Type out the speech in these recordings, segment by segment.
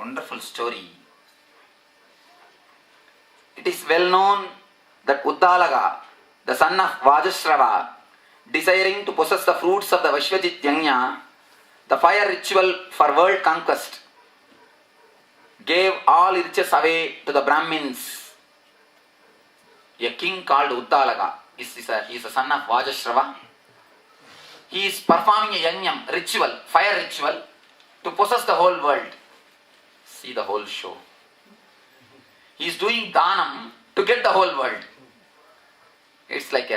wonderful story. It is well known that Uddalaga, the son of Vajashrava, desiring to possess the fruits of the Vishwajit Yajna, the fire ritual for world conquest, gave all riches away to the Brahmins. A king called Uddalaga is a son of Vajashrava. He is performing a yajnam, ritual, fire ritual, to possess the whole world. See the whole show. He is doing dhanam to get the whole world. It's like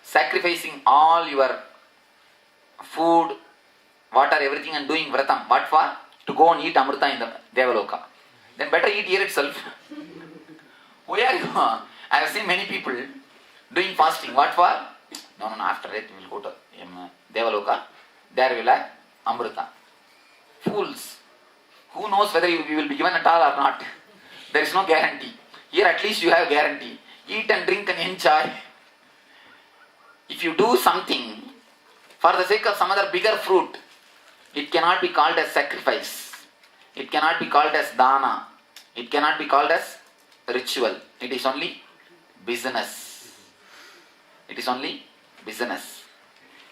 sacrificing all your food, water, everything and doing vratam. What for? To go and eat amrita in the Devaloka. Then better eat here itself. Where are you? I have seen many people doing fasting. What for? No, after that we will go to Devaloka. There we will have amrita. Fools. Who knows whether you will be given at all or not? There is no guarantee. Here at least you have guarantee. Eat and drink and enjoy. If you do something for the sake of some other bigger fruit, it cannot be called as sacrifice. It cannot be called as dana. It cannot be called as ritual. It is only business. It is only business.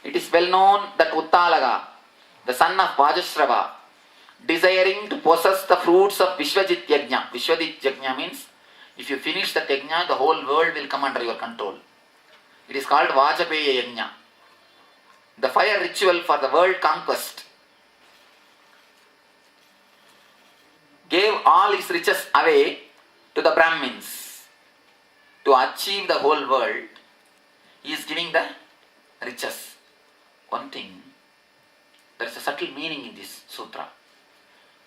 It is well known that Uddalaga, the son of Vajashrava, desiring to possess the fruits of Vishwajit Yajna. Vishwajit Yajna means if you finish the Yajna, the whole world will come under your control. It is called Vajapeya Yajna. The fire ritual for the world conquest. Gave all his riches away to the Brahmins. To achieve the whole world, he is giving the riches. One thing, there is a subtle meaning in this sutra.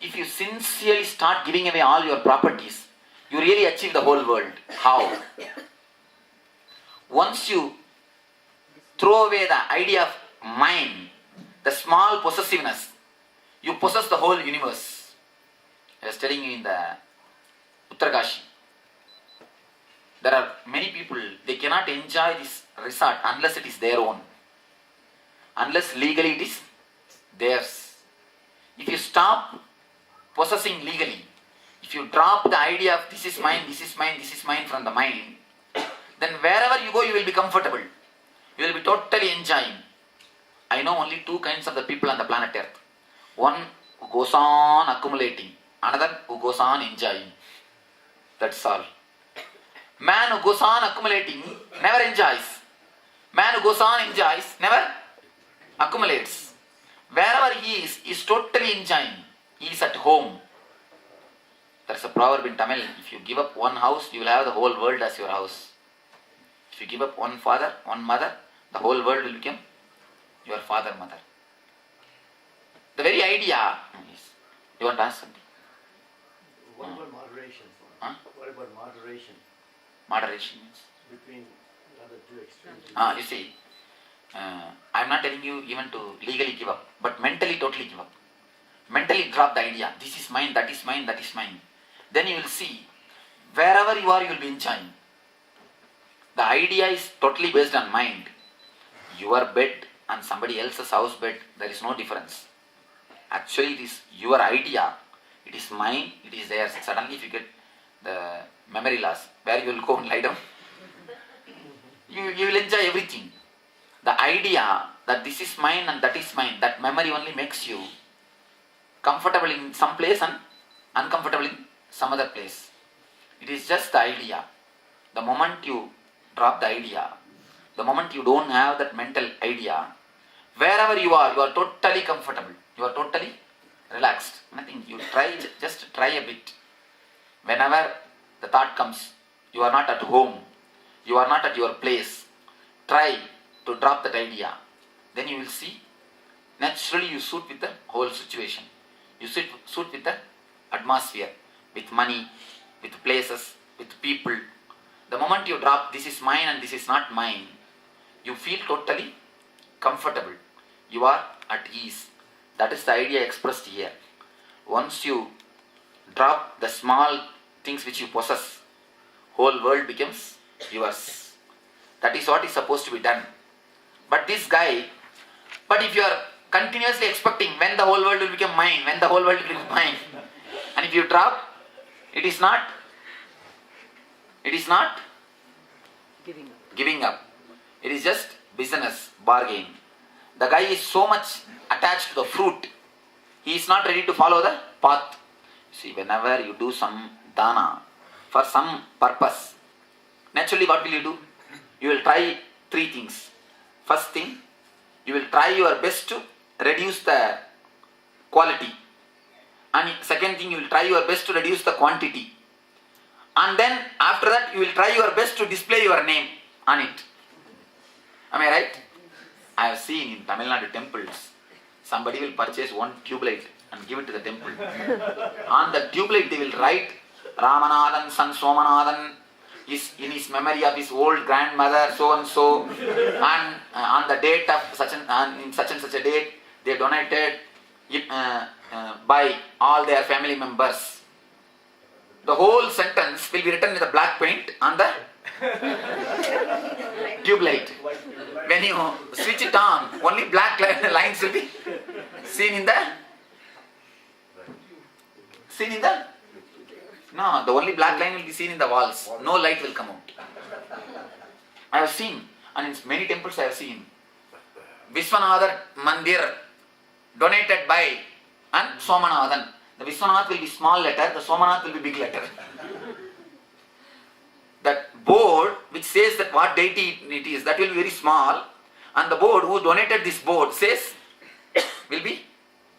If you sincerely start giving away all your properties, you really achieve the whole world. How? Once you throw away the idea of mine, the small possessiveness, you possess the whole universe. I was telling you in the Uttarakashi, there are many people, they cannot enjoy this resort unless it is their own. Unless legally it is theirs. If you stop possessing legally, if you drop the idea of this is mine, this is mine, this is mine from the mind, then wherever you go you will be comfortable. You will be totally enjoying. I know only two kinds of the people on the planet Earth. One who goes on accumulating, another who goes on enjoying. That's all. Man who goes on accumulating never enjoys. Man who goes on enjoys never accumulates. Wherever he is totally enjoying. He is at home. There's a proverb in Tamil, if you give up one house, you will have the whole world as your house. If you give up one father, one mother, the whole world will become your father, mother. The very idea is, you want to ask something? What about moderation? Huh? What about moderation? Moderation means? Between the other two extremes. You see, I'm not telling you even to legally give up, but mentally totally give up. Mentally drop the idea, this is mine, that is mine, that is mine. Then you will see, wherever you are, you will be enjoying. The idea is totally based on mind. Your bed and somebody else's house bed, there is no difference. Actually, it is your idea. It is mine, it is theirs. Suddenly, if you get the memory loss, where you will go and lie down, you will enjoy everything. The idea that this is mine and that is mine, that memory only makes you comfortable in some place and uncomfortable in some other place. It is just the idea. The moment you drop the idea, the moment you don't have that mental idea, wherever you are totally comfortable. You are totally relaxed. Nothing. You try, just try a bit. Whenever the thought comes, you are not at home, you are not at your place, try to drop that idea. Then you will see, naturally you suit with the whole situation. You suit with the atmosphere, with money, with places, with people. The moment you drop this is mine and this is not mine, you feel totally comfortable. You are at ease. That is the idea expressed here. Once you drop the small things which you possess, whole world becomes yours. That is what is supposed to be done. But this guy, but if you are continuously expecting when the whole world will become mine, when the whole world will become mine, And if you drop, it is not giving up. It is just business, bargain. The guy is so much attached to the fruit, he is not ready to follow the path. See, whenever you do some dana for some purpose, naturally what will you do? You will try three things. First thing, you will try your best to reduce the quality. And second thing, you will try your best to reduce the quantity. And then after that, you will try your best to display your name on it. Am I right? I have seen in Tamil Nadu temples, somebody will purchase one tube light and give it to the temple. On the tube light, they will write Ramanathan, son Somanathan, is in his memory of his old grandmother, so and so, and on the date of such and such a date, they donated by all their family members. The whole sentence will be written with a black paint on the tube light. When you switch it on, only black lines will be seen in the. No, the only black line will be seen in the walls. No light will come out. I have seen, and in many temples I have seen, Vishwanatha Mandir donated by and Somanathan. The Vishwanath will be small letter, the Somanath will be big letter. That board which says that what deity it is, that will be very small, and the board who donated this board says will be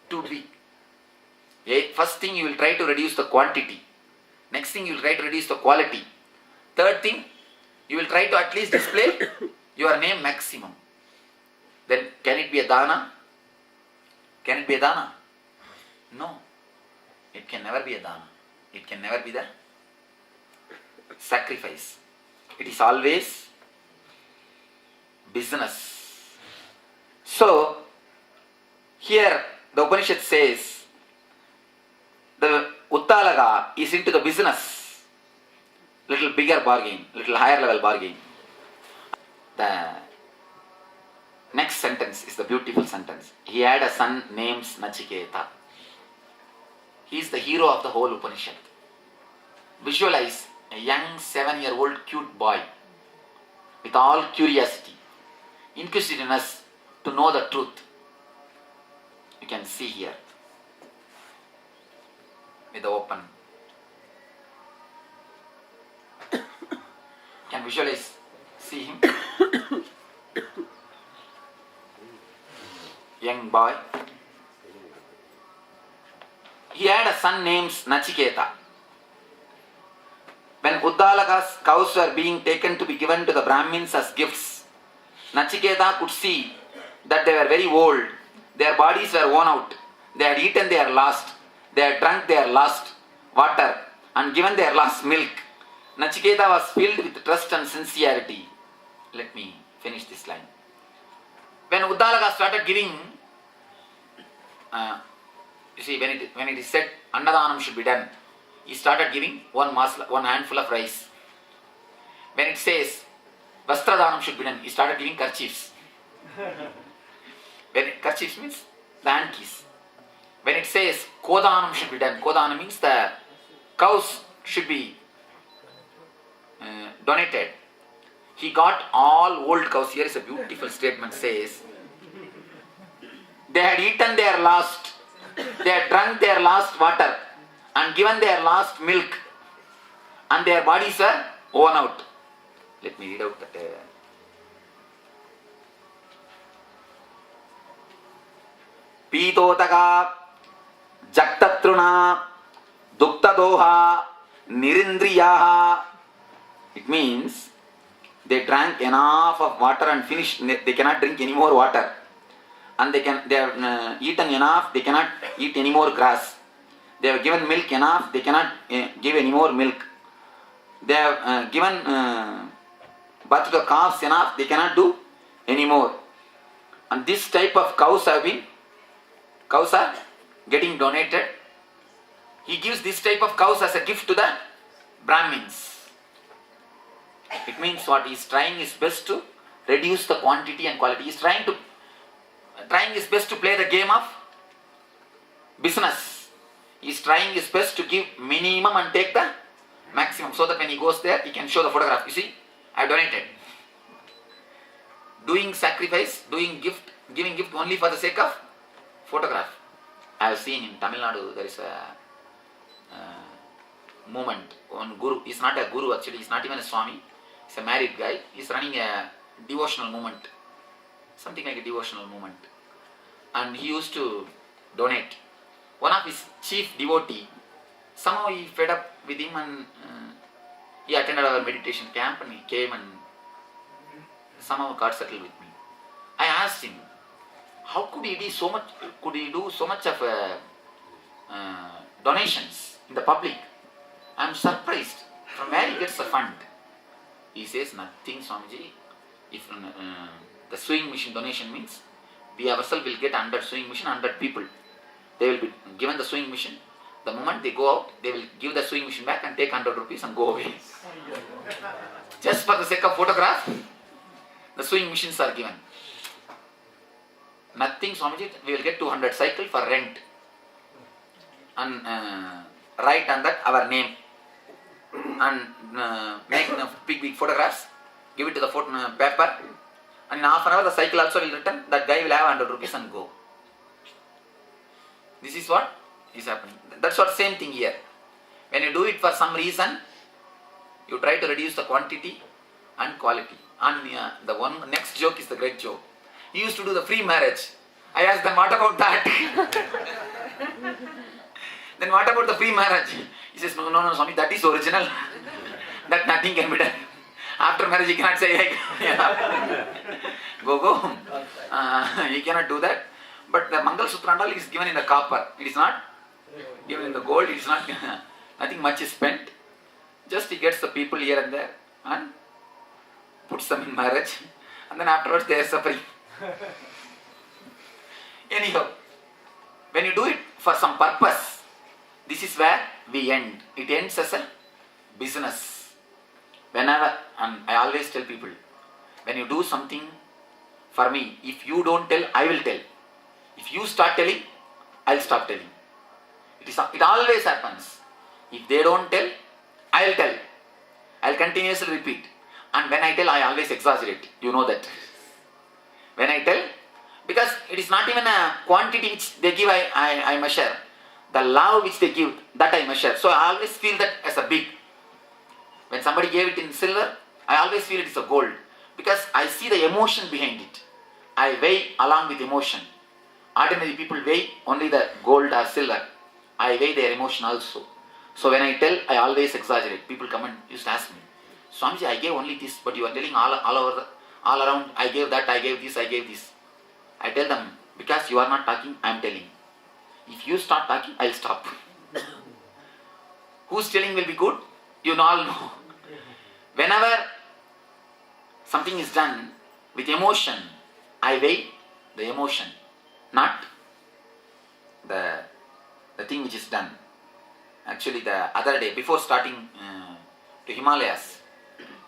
too big. First thing, you will try to reduce the quantity. Next thing, you will try to reduce the quality. Third thing, you will try to at least display your name maximum. Then can it be a dana? Can it be a dana? No. It can never be a dana. It can never be the sacrifice. It is always business. So, here the Upanishad says, the Uttalaga is into the business, little bigger bargain, little higher level bargain. The next sentence is the beautiful sentence. He had a son named Nachiketa. He is the hero of the whole Upanishad. Visualize a young 7-year-old cute boy with all curiosity, inquisitiveness to know the truth. You can see here with the open. Can visualize, see him? Young boy. He had a son named Nachiketa. When Uddalaka's cows were being taken to be given to the Brahmins as gifts, Nachiketa could see that they were very old. Their bodies were worn out. They had eaten their last. They had drunk their last water and given their last milk. Nachiketa was filled with trust and sincerity. Let me finish this line. When Uddalaka started giving, you see, when it is said Annadanam should be done, he started giving one handful of rice. When it says Vastradanam should be done, he started giving kerchiefs. Kerchiefs means the handkeys. When it says Kodanam should be done, Kodanam means the cows should be donated. He got all old cows. Here is a beautiful statement, says, they had eaten their last, they had drunk their last water and given their last milk, and their bodies were worn out. Let me read out that. Pitotaka, Jaktatruna, Duktadoha, Nirindriyaha. It means they drank enough of water and finished. They cannot drink any more water. And they have eaten enough, they cannot eat any more grass. They have given milk enough, they cannot give any more milk. They have given birth to the calves enough, they cannot do any more. And this type of cows are getting donated. He gives this type of cows as a gift to the Brahmins. It means what? He is trying his best to reduce the quantity and quality. He is trying his best to play the game of business. He is trying his best to give minimum and take the maximum, so that when he goes there, he can show the photograph. You see, I have donated. Doing sacrifice, doing gift, giving gift only for the sake of photograph. I have seen in Tamil Nadu there is a movement. One guru, he's not a guru actually, he's not even a Swami, he's a married guy. He's running a devotional movement, something like a devotional movement. And he used to donate. One of his chief devotee, somehow he fed up with him and he attended our meditation camp and he came and somehow got settled with me. I asked him, how could he do so much? Could he do so much of donations in the public? I am surprised. From where he gets the fund? He says nothing, Swamiji. If the sewing machine donation means we ourselves will get 100 sewing machine, 100 people. They will be given the sewing machine. The moment they go out, they will give the sewing machine back and take 100 rupees and go away. Just for the sake of photograph, the sewing machines are given. Nothing, Swamiji, we will get 200 cycle for rent. And write on that our name. And make big photographs, give it to the paper. And in half an hour the cycle also will return. That guy will have 100 rupees and go. This is what is happening. That's what same thing here. When you do it for some reason, you try to reduce the quantity and quality. And the one next joke is the great joke. He used to do the free marriage. I asked them, what about that? Then what about the free marriage? He says, no, Swami, that is original. That nothing can be done. After marriage, you cannot say, go. You cannot do that. But the Mangal Sutra and all is given in the copper. It is not given in the gold. It is not, nothing much is spent. Just he gets the people here and there and puts them in marriage. And then afterwards they are suffering. Anyhow, when you do it for some purpose, this is where we end. It ends as a business. Whenever, and I always tell people, when you do something for me, if you don't tell, I will tell. If you start telling, I will stop telling. It always happens. If they don't tell, I will tell. I will continuously repeat. And when I tell, I always exaggerate. You know that. When I tell, because it is not even a quantity which they give, I measure. The love which they give, that I measure. So I always feel that as a big. When somebody gave it in silver, I always feel it is a gold. Because I see the emotion behind it. I weigh along with emotion. Ordinary people weigh only the gold or silver. I weigh their emotion also. So when I tell, I always exaggerate. People come and used to ask me, Swamiji, I gave only this, but you are telling all around, I gave that, I gave this, I gave this. I tell them, because you are not talking, I am telling. If you start talking, I will stop. Whose telling will be good? You all know. Whenever something is done with emotion, I weigh the emotion, not the thing which is done. Actually, the other day, before starting to Himalayas,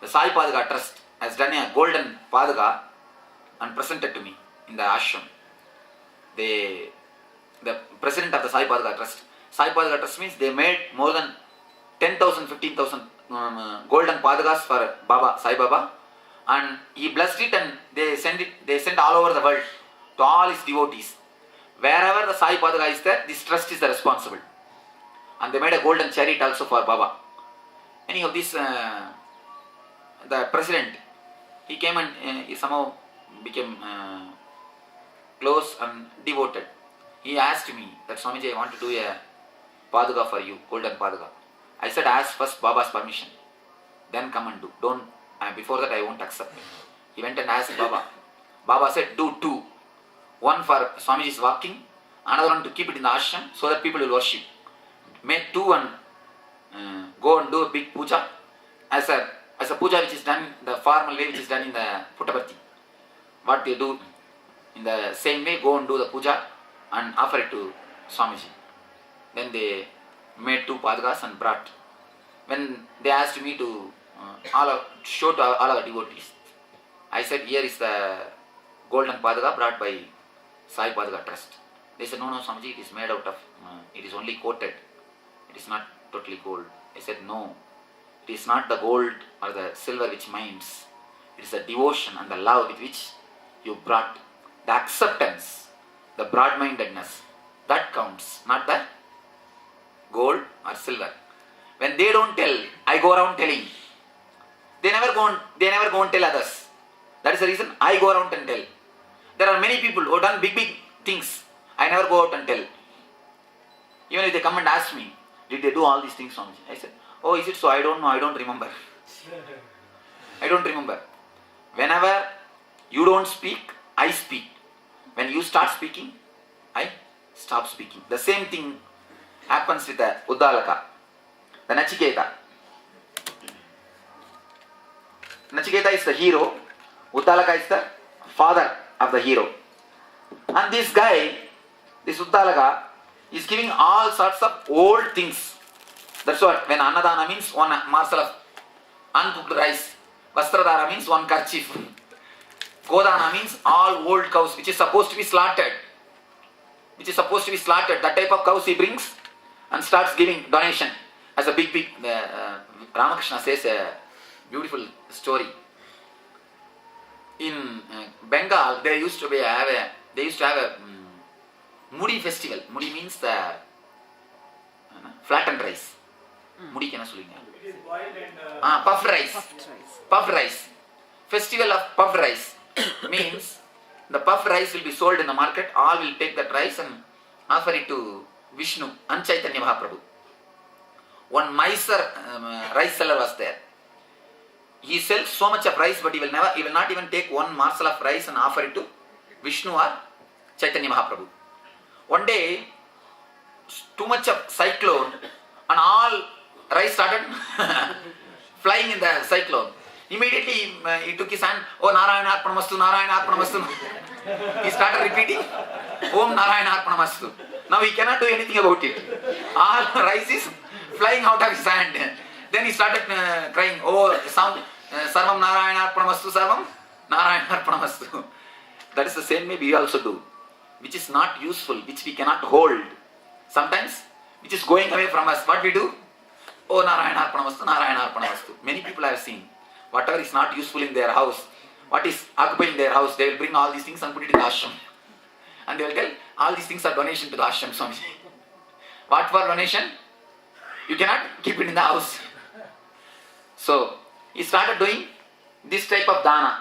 the Sai Padaga Trust has done a golden Padaga and presented to me in the ashram. The president of the Sai Padaga Trust means they made more than 10,000, 15,000 golden Padagas for Baba, Sai Baba, and he blessed it and they sent all over the world to all his devotees. Wherever the Sai Padaga is there, this trust is the responsible. And they made a golden chariot also for Baba. Anyhow, this the president, he came and he somehow became close and devoted. He asked me that, Swamiji, I want to do a Padaga for you, golden Padaga. I said, ask first Baba's permission, then come and do. Don't, before that I won't accept. He went and asked Baba. Baba said, do two. One for Swamiji's walking, another one to keep it in the ashram so that people will worship. Make two and go and do a big puja as a puja which is done the formal way which is done in the Puttaparthi. What they do in the same way, go and do the puja and offer it to Swamiji. Then they made two Padagas and brought. When they asked me to show to all our devotees, I said, here is the golden Padaga brought by Sai Padaga Trust. They said, no, Swamiji, it is made out of, it is only coated. it is not totally gold. I said, no, it is not the gold or the silver which minds. It is the devotion and the love with which you brought, the acceptance, the broad-mindedness, that counts, not the gold or silver. When they don't tell, I go around telling. They never go and tell others. That is the reason I go around and tell. There are many people who have done big things. I never go out and tell. Even if they come and ask me, did they do all these things, Swamiji? I said, oh, is it so? I don't know, I don't remember. I don't remember. Whenever you don't speak, I speak. When you start speaking, I stop speaking. The same thing happens with the Uddalaka, the Nachiketa. Nachiketa is the hero. Uddalaka is the father of the hero. And this guy, this Uddalaka, is giving all sorts of old things. That's what, when Annadana means one morsel of uncooked rice. Vastradhara means one kerchief. Godana means all old cows which is supposed to be slaughtered. That type of cows he brings and starts giving donation as a big Ramakrishna says a beautiful story. In Bengal, they used to have a Mudi festival. Mudi means the flattened rice. Mudi kena sollinga. It is boiled and Puffed rice. Festival of puffed rice means the puffed rice will be sold in the market. All will take that rice and offer it to Vishnu and Chaitanya Mahaprabhu. One Mysore rice seller was there. He sells so much of rice, but he will not even take one morsel of rice and offer it to Vishnu or Chaitanya Mahaprabhu. One day, too much of cyclone and all rice started flying in the cyclone. Immediately he took his hand, oh Narayana Arpanamastu, Narayana Arpanamastu. He started repeating, Om Narayana Arpanamastu. Now he cannot do anything about it. All rice is flying out of his hand. Then he started crying, oh Sarvam Narayana Arpanamastu, Sarvam Narayana Arpanamastu. That is the same way we also do. Which is not useful, which we cannot hold. Sometimes, which is going away from us, what we do? Oh Narayana Arpanamastu, Narayana Arpanamastu. Many people I have seen, whatever is not useful in their house, what is occupying their house, they will bring all these things and put it in the ashram. And they will tell, all these things are donation to the ashram, Swamiji. What for donation? You cannot keep it in the house. So, he started doing this type of dana.